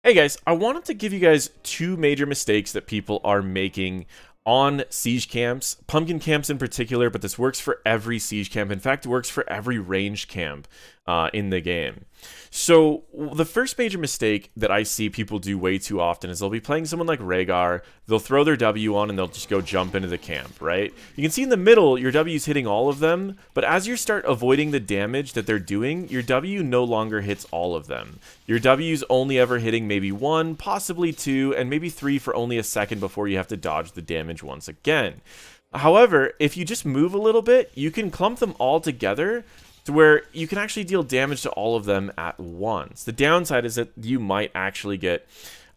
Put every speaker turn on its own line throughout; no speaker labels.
Hey guys, I wanted to give you guys two major mistakes that people are making on siege camps, pumpkin camps in particular, but this works for every siege camp. In fact, it works for every ranged camp in the game. So the first major mistake that I see people do way too often is they'll be playing someone like Rhaegar, they'll throw their W on and they'll just go jump into the camp, right? You can see in the middle, your W is hitting all of them, but as you start avoiding the damage that they're doing, your W no longer hits all of them. Your W's only ever hitting maybe one, possibly two, and maybe three for only a second before you have to dodge the damage once again. However, if you just move a little bit, you can clump them all together to where you can actually deal damage to all of them at once. The downside is that you might actually get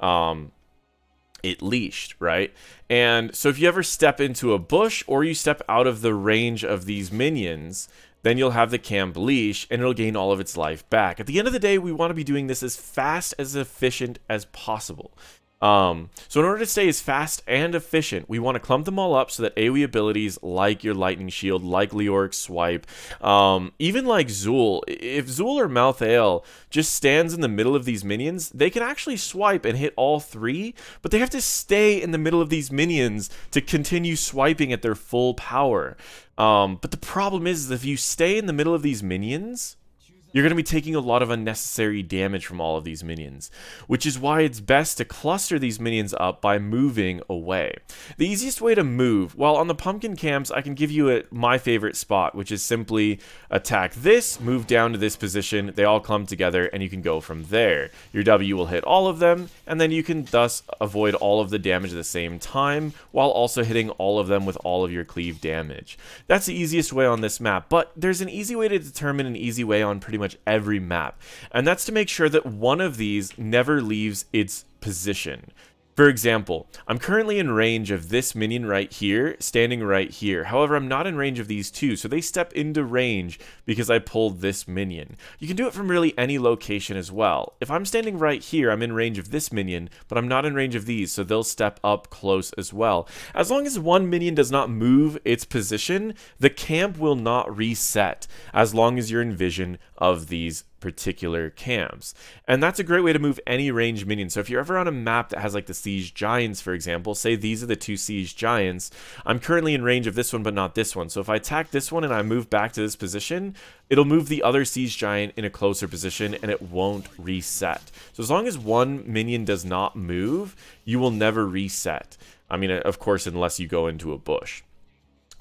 it leashed, right? And so if you ever step into a bush or you step out of the range of these minions, then you'll have the camp leash and it'll gain all of its life back. At the end of the day, we want to be doing this as fast, as efficient as possible. So in order to stay as fast and efficient, we want to clump them all up so that AoE abilities like your Lightning Shield, like Leoric's Swipe, even like Zool, if Zool or Malthael just stands in the middle of these minions, they can actually swipe and hit all three, but they have to stay in the middle of these minions to continue swiping at their full power. But the problem is if you stay in the middle of these minions, you're going to be taking a lot of unnecessary damage from all of these minions, which is why it's best to cluster these minions up by moving away. The easiest way to move, well, on the pumpkin camps, I can give you my favorite spot, which is simply attack this, move down to this position, they all clump together, and you can go from there. Your W will hit all of them, and then you can thus avoid all of the damage at the same time, while also hitting all of them with all of your cleave damage. That's the easiest way on this map, but there's an easy way to determine an easy way on pretty much every map, and that's to make sure that one of these never leaves its position. For example, I'm currently in range of this minion right here, standing right here. However, I'm not in range of these two, so they step into range because I pulled this minion. You can do it from really any location as well. If I'm standing right here, I'm in range of this minion, but I'm not in range of these, so they'll step up close as well. As long as one minion does not move its position, the camp will not reset, as long as you're in vision of these particular camps. And that's a great way to move any ranged minion. So if you're ever on a map that has like the siege giants, for example, say these are the two siege giants, I'm currently in range of this one but not this one. So if I attack this one and I move back to this position, it'll move the other siege giant in a closer position and it won't reset. So as long as one minion does not move, you will never reset. I mean, of course, unless you go into a bush.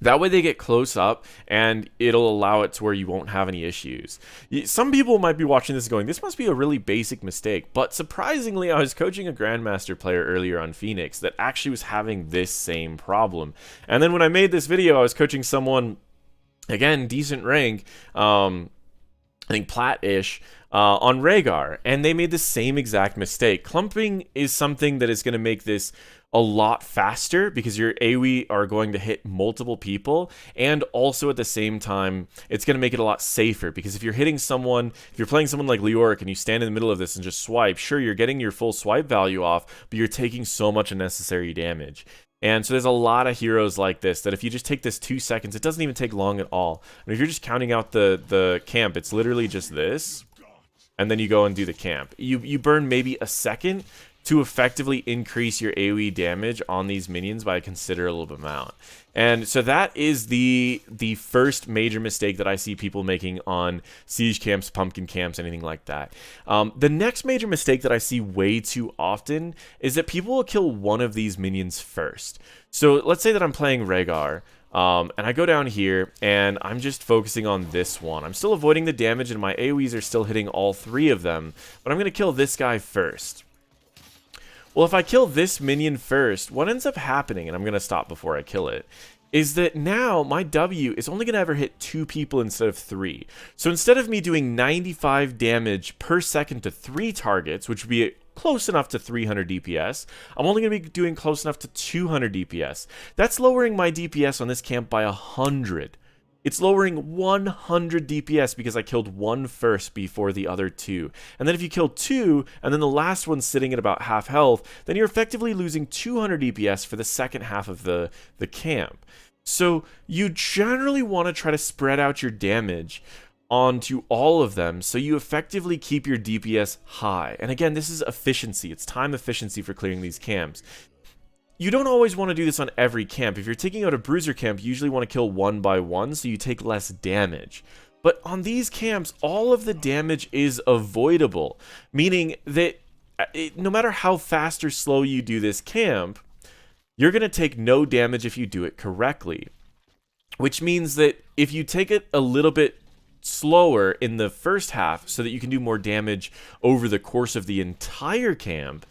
That way they get close up and it'll allow it to where you won't have any issues. Some people might be watching this going, this must be a really basic mistake. But surprisingly, I was coaching a Grandmaster player earlier on Phoenix that actually was having this same problem. And then when I made this video, I was coaching someone, again, decent rank, I think plat-ish, on Rhaegar. And they made the same exact mistake. Clumping is something that is going to make this a lot faster because your AoE are going to hit multiple people, and also at the same time it's going to make it a lot safer because if you're hitting someone, if you're playing someone like Leoric and you stand in the middle of this and just swipe, sure, you're getting your full swipe value off, but you're taking so much unnecessary damage. And so there's a lot of heroes like this that if you just take this 2 seconds, it doesn't even take long at all. And if you're just counting out the camp, it's literally just this, and then you go and do the camp. You burn maybe a second to effectively increase your AoE damage on these minions by a considerable amount. And so that is the first major mistake that I see people making on siege camps, pumpkin camps, anything like that. The next major mistake that I see way too often is that people will kill one of these minions first. So let's say that I'm playing Rhaegar, and I go down here and I'm just focusing on this one. I'm still avoiding the damage and my AoEs are still hitting all three of them, but I'm going to kill this guy first. Well, if I kill this minion first, what ends up happening, and I'm going to stop before I kill it, is that now my W is only going to ever hit 2 people instead of 3. So instead of me doing 95 damage per second to 3 targets, which would be close enough to 300 DPS, I'm only going to be doing close enough to 200 DPS. That's lowering my DPS on this camp by 100. It's lowering 100 DPS because I killed one first before the other 2. And then if you kill 2, and then the last one's sitting at about half health, then you're effectively losing 200 DPS for the second half of the camp. So you generally want to try to spread out your damage onto all of them, so you effectively keep your DPS high. And again, this is efficiency. It's time efficiency for clearing these camps. You don't always want to do this on every camp. If you're taking out a bruiser camp, you usually want to kill one by one, so you take less damage. But on these camps, all of the damage is avoidable, meaning that no matter how fast or slow you do this camp, you're going to take no damage if you do it correctly. Which means that if you take it a little bit slower in the first half so that you can do more damage over the course of the entire camp,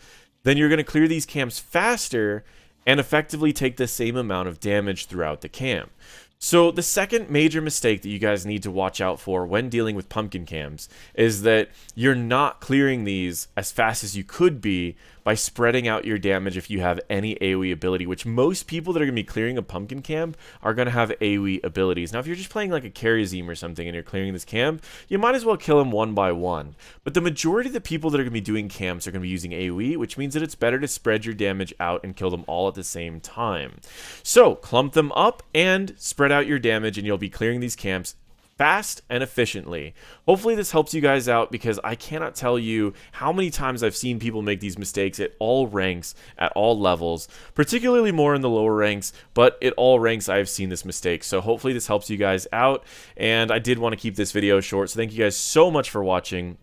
then you're going to clear these camps faster and effectively take the same amount of damage throughout the camp. So the second major mistake that you guys need to watch out for when dealing with pumpkin camps is that you're not clearing these as fast as you could be by spreading out your damage if you have any AoE ability, which most people that are going to be clearing a pumpkin camp are going to have AoE abilities. Now, if you're just playing like a Charism or something and you're clearing this camp, you might as well kill them one by one. But the majority of the people that are going to be doing camps are going to be using AoE, which means that it's better to spread your damage out and kill them all at the same time. So, clump them up and spread out your damage, and you'll be clearing these camps fast and efficiently. Hopefully this helps you guys out, because I cannot tell you how many times I've seen people make these mistakes at all ranks, at all levels, particularly more in the lower ranks, but at all ranks I've seen this mistake. So hopefully this helps you guys out, and I did want to keep this video short, so thank you guys so much for watching.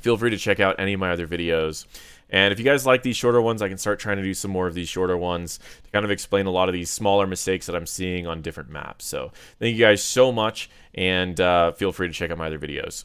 Feel free to check out any of my other videos. And if you guys like these shorter ones, I can start trying to do some more of these shorter ones to kind of explain a lot of these smaller mistakes that I'm seeing on different maps. So thank you guys so much, and feel free to check out my other videos.